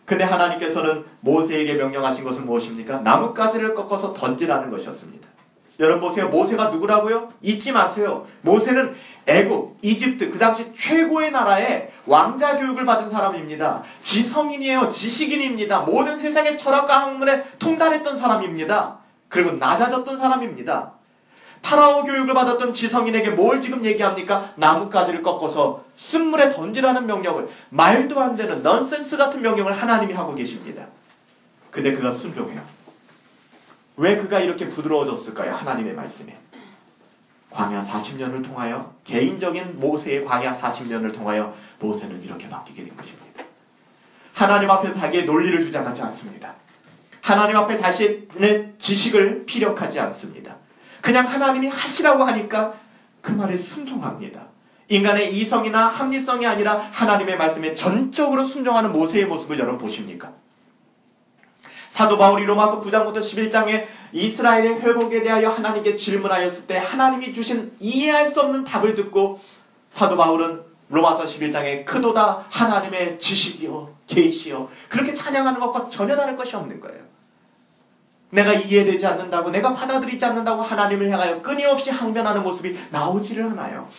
근데 하나님께서는 모세에게 명령하신 것은 무엇입니까? 나뭇가지를 꺾어서 던지라는 것이었습니다. 여러분 보세요. 모세가 누구라고요? 잊지 마세요. 모세는 애굽, 이집트, 그 당시 최고의 나라에 왕자 교육을 받은 사람입니다. 지성인이에요. 지식인입니다. 모든 세상의 철학과 학문에 통달했던 사람입니다. 그리고 낮아졌던 사람입니다. 파라오 교육을 받았던 지성인에게 뭘 지금 얘기합니까? 나뭇가지를 꺾어서 쓴물에 던지라는 명령을, 말도 안 되는 넌센스 같은 명령을 하나님이 하고 계십니다. 근데 그가 순종해요. 왜 그가 이렇게 부드러워졌을까요? 하나님의 말씀에. 광야 40년을 통하여, 개인적인 모세의 광야 40년을 통하여 모세는 이렇게 바뀌게 된 것입니다. 하나님 앞에 자기의 논리를 주장하지 않습니다. 하나님 앞에 자신의 지식을 피력하지 않습니다. 그냥 하나님이 하시라고 하니까 그 말에 순종합니다. 인간의 이성이나 합리성이 아니라 하나님의 말씀에 전적으로 순종하는 모세의 모습을 여러분 보십니까? 사도 바울이 로마서 9장부터 11장에 이스라엘의 회복에 대하여 하나님께 질문하였을 때 하나님이 주신 이해할 수 없는 답을 듣고 사도 바울은 로마서 11장에 크도다 하나님의 지식이요 계시요, 그렇게 찬양하는 것과 전혀 다를 것이 없는 거예요. 내가 이해되지 않는다고, 내가 받아들이지 않는다고 하나님을 향하여 끊임없이 항변하는 모습이 나오지를 않아요.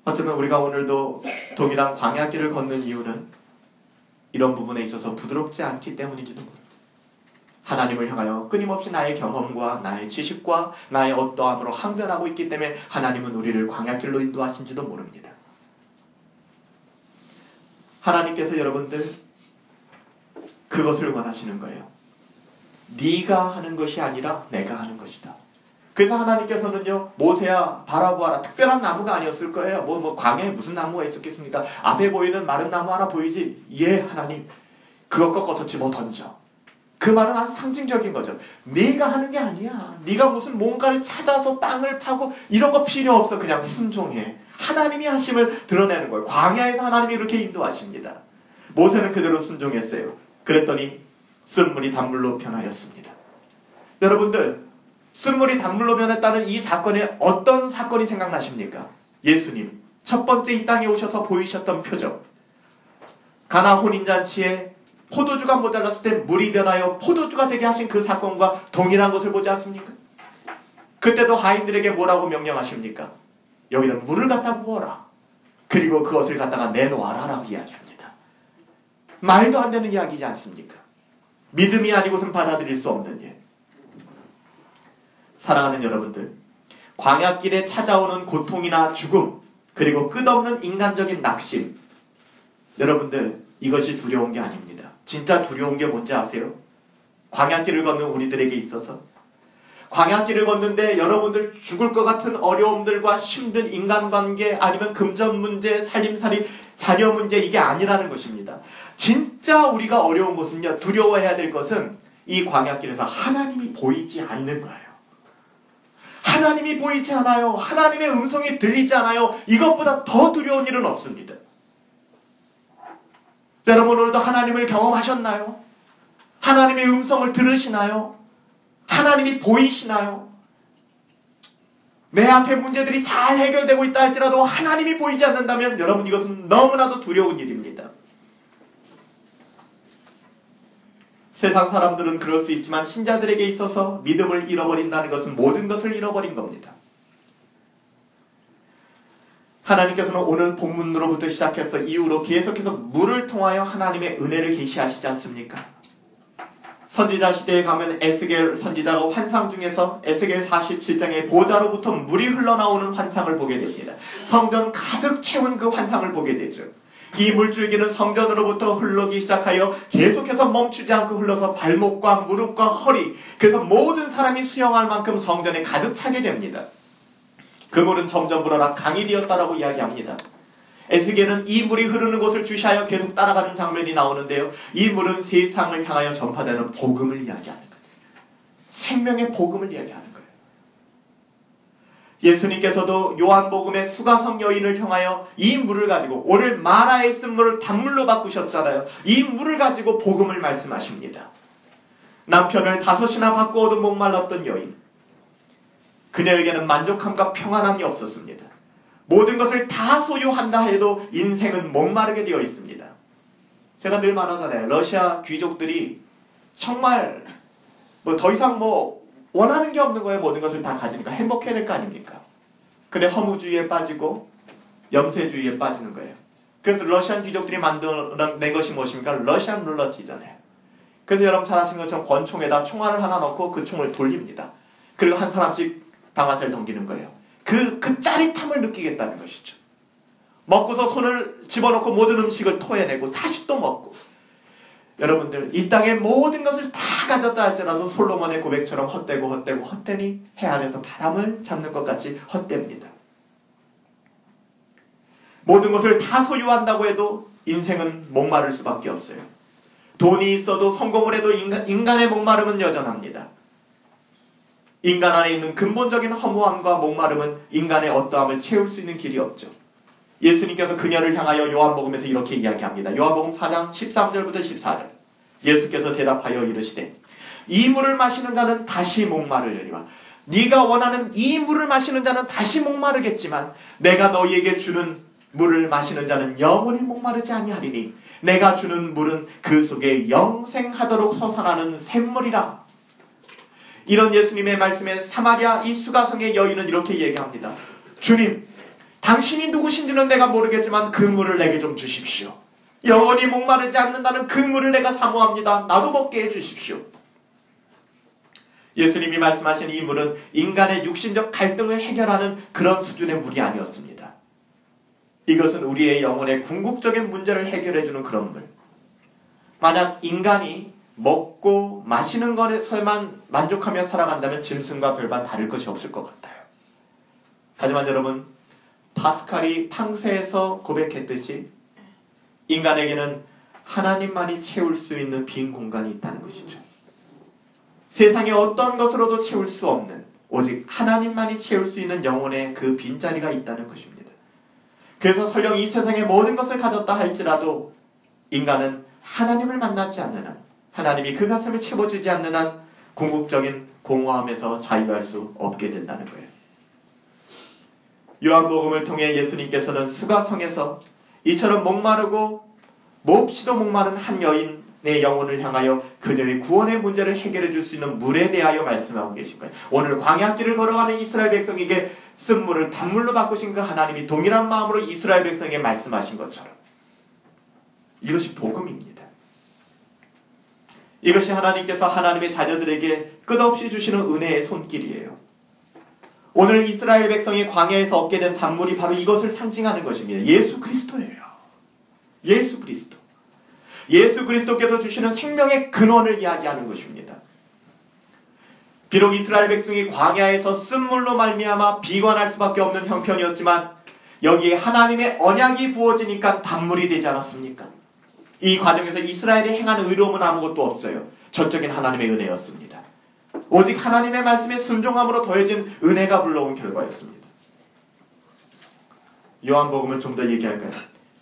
어쩌면 우리가 오늘도 동일한 광야길을 걷는 이유는 이런 부분에 있어서 부드럽지 않기 때문이기도 합니다. 하나님을 향하여 끊임없이 나의 경험과 나의 지식과 나의 어떠함으로 항변하고 있기 때문에 하나님은 우리를 광야길로 인도하신지도 모릅니다. 하나님께서 여러분들 그것을 원하시는 거예요. 네가 하는 것이 아니라 내가 하는 것이다. 그래서 하나님께서는요, 모세야 바라보아라. 특별한 나무가 아니었을 거예요. 광야에 무슨 나무가 있었겠습니까? 앞에 보이는 마른 나무 하나 보이지? 예, 하나님. 그거 꺾어서 집어 던져. 그 말은 아주 상징적인 거죠. 네가 하는 게 아니야. 네가 무슨 뭔가를 찾아서 땅을 파고 이런 거 필요 없어. 그냥 순종해. 하나님이 하심을 드러내는 거예요. 광야에서 하나님이 이렇게 인도하십니다. 모세는 그대로 순종했어요. 그랬더니 쓴물이 단물로 변하였습니다. 여러분들, 쓴물이 단물로 변했다는 이 사건에 어떤 사건이 생각나십니까? 예수님 첫 번째 이 땅에 오셔서 보이셨던 표정, 가나 혼인잔치에 포도주가 모자랐을 때 물이 변하여 포도주가 되게 하신 그 사건과 동일한 것을 보지 않습니까? 그때도 하인들에게 뭐라고 명령하십니까? 여기다 물을 갖다 부어라. 그리고 그것을 갖다가 내놓아라 라고 이야기합니다. 말도 안 되는 이야기지 않습니까? 믿음이 아니고선 받아들일 수 없는 일. 사랑하는 여러분들, 광야길에 찾아오는 고통이나 죽음, 그리고 끝없는 인간적인 낙심. 여러분들, 이것이 두려운 게 아닙니다. 진짜 두려운 게 뭔지 아세요? 광야길을 걷는 우리들에게 있어서 광야길을 걷는데 여러분들 죽을 것 같은 어려움들과 힘든 인간관계, 아니면 금전 문제, 살림살이, 자녀 문제, 이게 아니라는 것입니다. 진짜 우리가 어려운 것은요, 두려워해야 될 것은 이 광야길에서 하나님이 보이지 않는 거예요. 하나님이 보이지 않아요. 하나님의 음성이 들리지 않아요. 이것보다 더 두려운 일은 없습니다. 여러분, 오늘도 하나님을 경험하셨나요? 하나님의 음성을 들으시나요? 하나님이 보이시나요? 내 앞에 문제들이 잘 해결되고 있다 할지라도 하나님이 보이지 않는다면 여러분, 이것은 너무나도 두려운 일입니다. 세상 사람들은 그럴 수 있지만 신자들에게 있어서 믿음을 잃어버린다는 것은 모든 것을 잃어버린 겁니다. 하나님께서는 오늘 본문으로부터 시작해서 이후로 계속해서 물을 통하여 하나님의 은혜를 계시하시지 않습니까? 선지자 시대에 가면 에스겔 선지자가 환상 중에서 에스겔 47장의 보좌로부터 물이 흘러나오는 환상을 보게 됩니다. 성전 가득 채운 그 환상을 보게 되죠. 이 물줄기는 성전으로부터 흐르기 시작하여 계속해서 멈추지 않고 흘러서 발목과 무릎과 허리, 그래서 모든 사람이 수영할 만큼 성전에 가득 차게 됩니다. 그 물은 점점 불어나 강이 되었다라고 이야기합니다. 에스겔은 이 물이 흐르는 곳을 주시하여 계속 따라가는 장면이 나오는데요. 이 물은 세상을 향하여 전파되는 복음을 이야기하는 거예요. 생명의 복음을 이야기하는 거예요. 예수님께서도 요한복음의 수가성 여인을 향하여 이 물을 가지고, 오늘 마라에 쓴 물을 단물로 바꾸셨잖아요. 이 물을 가지고 복음을 말씀하십니다. 남편을 5이나 바꾸어도 목말랐던 여인, 그녀에게는 만족함과 평안함이 없었습니다. 모든 것을 다 소유한다 해도 인생은 목마르게 되어 있습니다. 제가 늘 말하잖아요. 러시아 귀족들이 정말 더 이상 원하는 게 없는 거예요. 모든 것을 다 가지니까 행복해야 될 거 아닙니까? 근데 허무주의에 빠지고 염세주의에 빠지는 거예요. 그래서 러시안 귀족들이 만들어낸 것이 무엇입니까? 러시안 룰러티잖아요. 그래서 여러분 잘 아시는 것처럼 권총에다 총알을 하나 넣고 그 총을 돌립니다. 그리고 한 사람씩 방아쇠를 당기는 거예요. 그 짜릿함을 느끼겠다는 것이죠. 먹고서 손을 집어넣고 모든 음식을 토해내고 다시 또 먹고. 여러분들, 이 땅의 모든 것을 다 가졌다 할지라도 솔로몬의 고백처럼 헛되니 해 아래서 바람을 잡는 것 같이 헛됩니다. 모든 것을 다 소유한다고 해도 인생은 목마를 수밖에 없어요. 돈이 있어도 성공을 해도 인간의 목마름은 여전합니다. 인간 안에 있는 근본적인 허무함과 목마름은 인간의 어떠함을 채울 수 있는 길이 없죠. 예수님께서 그녀를 향하여 요한복음에서 이렇게 이야기합니다. 요한복음 4장 13절부터 14절. 예수께서 대답하여 이르시되 이 물을 마시는 자는 다시 목마르려니와 네가 원하는 이 물을 마시는 자는 다시 목마르겠지만 내가 너희에게 주는 물을 마시는 자는 영원히 목마르지 아니하리니 내가 주는 물은 그 속에 영생하도록 솟아나는 샘물이라. 이런 예수님의 말씀에 사마리아 이 수가성의 여인은 이렇게 얘기합니다. 주님, 당신이 누구신지는 내가 모르겠지만 그 물을 내게 좀 주십시오. 영원히 목마르지 않는다는 그 물을 내가 사모합니다. 나도 먹게 해주십시오. 예수님이 말씀하신 이 물은 인간의 육신적 갈등을 해결하는 그런 수준의 물이 아니었습니다. 이것은 우리의 영혼의 궁극적인 문제를 해결해주는 그런 물. 만약 인간이 먹고 마시는 것에서만 만족하며 살아간다면 짐승과 별반 다를 것이 없을 것 같아요. 하지만 여러분, 파스칼이 팡세에서 고백했듯이 인간에게는 하나님만이 채울 수 있는 빈 공간이 있다는 것이죠. 세상의 어떤 것으로도 채울 수 없는, 오직 하나님만이 채울 수 있는 영혼의 그 빈자리가 있다는 것입니다. 그래서 설령 이 세상의 모든 것을 가졌다 할지라도 인간은 하나님을 만나지 않는 한, 하나님이 그 가슴을 채워주지 않는 한 궁극적인 공허함에서 자유할 수 없게 된다는 거예요. 요한복음을 통해 예수님께서는 수가성에서 이처럼 목마르고 몹시도 목마른 한 여인의 영혼을 향하여 그녀의 구원의 문제를 해결해 줄 수 있는 물에 대하여 말씀하고 계신 거예요. 오늘 광야길을 걸어가는 이스라엘 백성에게 쓴 물을 단물로 바꾸신 그 하나님이 동일한 마음으로 이스라엘 백성에게 말씀하신 것처럼 이것이 복음입니다. 이것이 하나님께서 하나님의 자녀들에게 끝없이 주시는 은혜의 손길이에요. 오늘 이스라엘 백성이 광야에서 얻게 된 단물이 바로 이것을 상징하는 것입니다. 예수 그리스도예요. 예수 그리스도. 예수 그리스도께서 주시는 생명의 근원을 이야기하는 것입니다. 비록 이스라엘 백성이 광야에서 쓴물로 말미암아 비관할 수밖에 없는 형편이었지만 여기에 하나님의 언약이 부어지니까 단물이 되지 않았습니까? 이 과정에서 이스라엘이 행한 의로움은 아무것도 없어요. 전적인 하나님의 은혜였습니다. 오직 하나님의 말씀에 순종함으로 더해진 은혜가 불러온 결과였습니다. 요한복음은 좀 더 얘기할까요?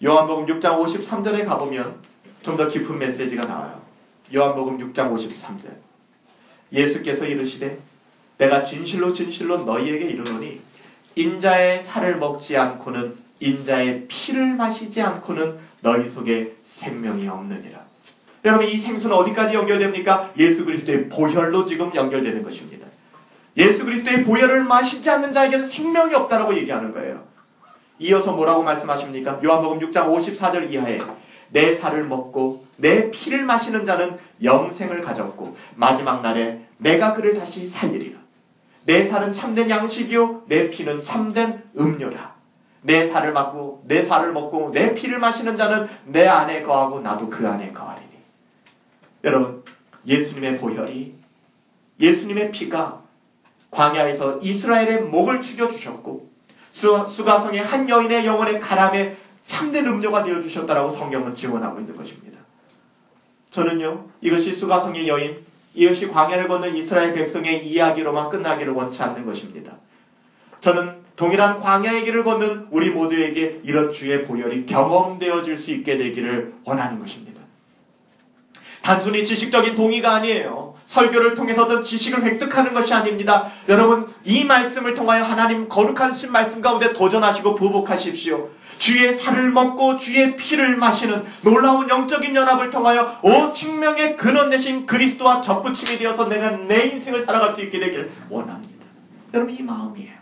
요한복음 6장 53절에 가보면 좀 더 깊은 메시지가 나와요. 요한복음 6장 53절. 예수께서 이르시되 내가 진실로 진실로 너희에게 이르노니 인자의 살을 먹지 않고는 인자의 피를 마시지 않고는 너희 속에 생명이 없느니라. 여러분, 이 생수는 어디까지 연결됩니까? 예수 그리스도의 보혈로 지금 연결되는 것입니다. 예수 그리스도의 보혈을 마시지 않는 자에게는 생명이 없다라고 얘기하는 거예요. 이어서 뭐라고 말씀하십니까? 요한복음 6장 54절 이하에 내 살을 먹고 내 피를 마시는 자는 영생을 가졌고 마지막 날에 내가 그를 다시 살리리라. 내 살은 참된 양식이요 내 피는 참된 음료라. 내 살을 먹고 내 피를 마시는 자는 내 안에 거하고 나도 그 안에 거하리니. 여러분, 예수님의 보혈이, 예수님의 피가 광야에서 이스라엘의 목을 죽여주셨고 수가성의 한 여인의 영혼의 가람에 참된 음료가 되어주셨다라고 성경은 증언하고 있는 것입니다. 저는요, 이것이 수가성의 여인, 이것이 광야를 걷는 이스라엘 백성의 이야기로만 끝나기를 원치 않는 것입니다. 저는 동일한 광야의 길을 걷는 우리 모두에게 이런 주의 보혈이 경험되어질 수 있게 되기를 원하는 것입니다. 단순히 지식적인 동의가 아니에요. 설교를 통해서 어떤 지식을 획득하는 것이 아닙니다. 여러분, 이 말씀을 통하여 하나님 거룩하신 말씀 가운데 도전하시고 부복하십시오. 주의 살을 먹고 주의 피를 마시는 놀라운 영적인 연합을 통하여 생명의 근원 되신 그리스도와 접붙임이 되어서 내가 내 인생을 살아갈 수 있게 되기를 원합니다. 여러분, 이 마음이에요.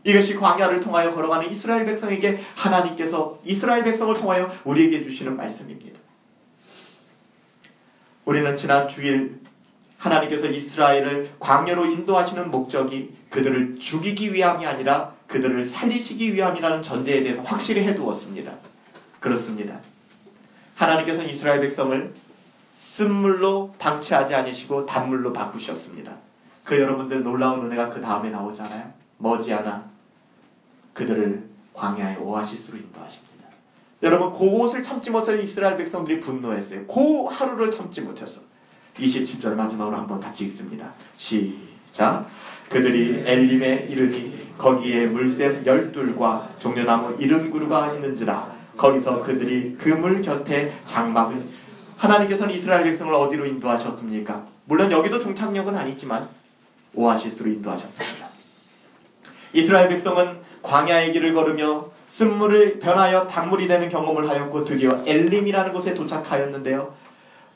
이것이 광야를 통하여 걸어가는 이스라엘 백성에게 하나님께서 이스라엘 백성을 통하여 우리에게 주시는 말씀입니다. 우리는 지난 주일 하나님께서 이스라엘을 광야로 인도하시는 목적이 그들을 죽이기 위함이 아니라 그들을 살리시기 위함이라는 전제에 대해서 확실히 해두었습니다. 그렇습니다. 하나님께서는 이스라엘 백성을 쓴물로 방치하지 않으시고 단물로 바꾸셨습니다. 그 여러분들 놀라운 은혜가 그 다음에 나오잖아요. 머지않아 그들을 광야의 오아시스로 인도하십니다. 여러분, 그것을 참지 못해서 이스라엘 백성들이 분노했어요. 그 하루를 참지 못해서. 27절 마지막으로 한번 같이 읽습니다. 시작. 그들이 엘림에 이르니 거기에 물샘 12과 종려나무 70그루가 있는지라. 거기서 그들이 그 물 곁에 장막을. 하나님께서는 이스라엘 백성을 어디로 인도하셨습니까? 물론 여기도 종착역은 아니지만 오아시스로 인도하셨습니다. 이스라엘 백성은 광야의 길을 걸으며 쓴물을 변하여 단물이 되는 경험을 하였고 드디어 엘림이라는 곳에 도착하였는데요.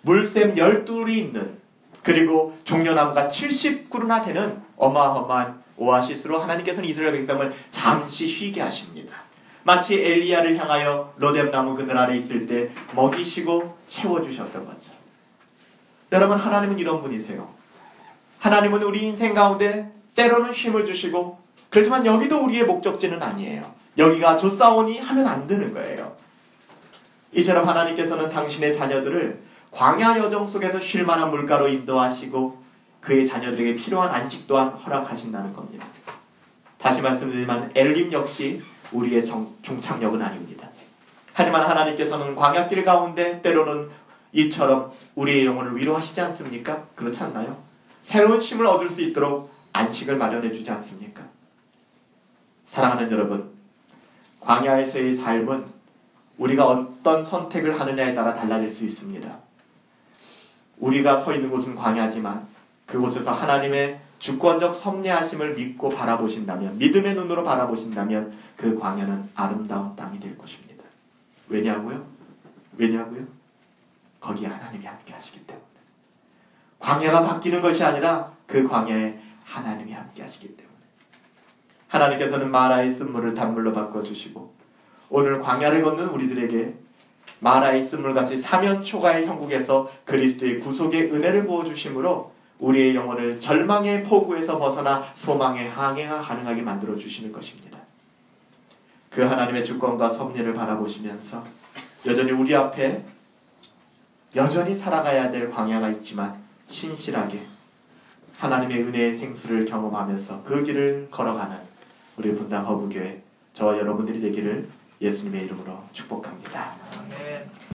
물샘 12이 있는, 그리고 종려나무가 70그루나 되는 어마어마한 오아시스로 하나님께서는 이스라엘 백성을 잠시 쉬게 하십니다. 마치 엘리야를 향하여 로뎀나무 그늘 아래 있을 때 먹이시고 채워주셨던 것처럼. 여러분, 하나님은 이런 분이세요. 하나님은 우리 인생 가운데 때로는 쉼을 주시고, 그렇지만 여기도 우리의 목적지는 아니에요. 여기가 좋사오니 하면 안 되는 거예요. 이처럼 하나님께서는 당신의 자녀들을 광야 여정 속에서 쉴 만한 물가로 인도하시고 그의 자녀들에게 필요한 안식 또한 허락하신다는 겁니다. 다시 말씀드리지만 엘림 역시 우리의 종착역은 아닙니다. 하지만 하나님께서는 광야길 가운데 때로는 이처럼 우리의 영혼을 위로하시지 않습니까? 그렇지 않나요? 새로운 쉼을 얻을 수 있도록 안식을 마련해 주지 않습니까? 사랑하는 여러분, 광야에서의 삶은 우리가 어떤 선택을 하느냐에 따라 달라질 수 있습니다. 우리가 서 있는 곳은 광야지만 그곳에서 하나님의 주권적 섭리하심을 믿고 바라보신다면, 믿음의 눈으로 바라보신다면 그 광야는 아름다운 땅이 될 것입니다. 왜냐고요? 거기에 하나님이 함께 하시기 때문에. 광야가 바뀌는 것이 아니라 그 광야에 하나님이 함께 하시기 때문에. 하나님께서는 마라의 쓴물을 단물로 바꿔주시고 오늘 광야를 걷는 우리들에게 마라의 쓴물같이 사면초가의 형국에서 그리스도의 구속의 은혜를 부어주심으로 우리의 영혼을 절망의 포구에서 벗어나 소망의 항해가 가능하게 만들어 주시는 것입니다. 그 하나님의 주권과 섭리를 바라보시면서 여전히 우리 앞에 여전히 살아가야 될 광야가 있지만 신실하게 하나님의 은혜의 생수를 경험하면서 그 길을 걸어가는 우리 분당 허브교회 저와 여러분들이 되기를 예수님의 이름으로 축복합니다. 아멘.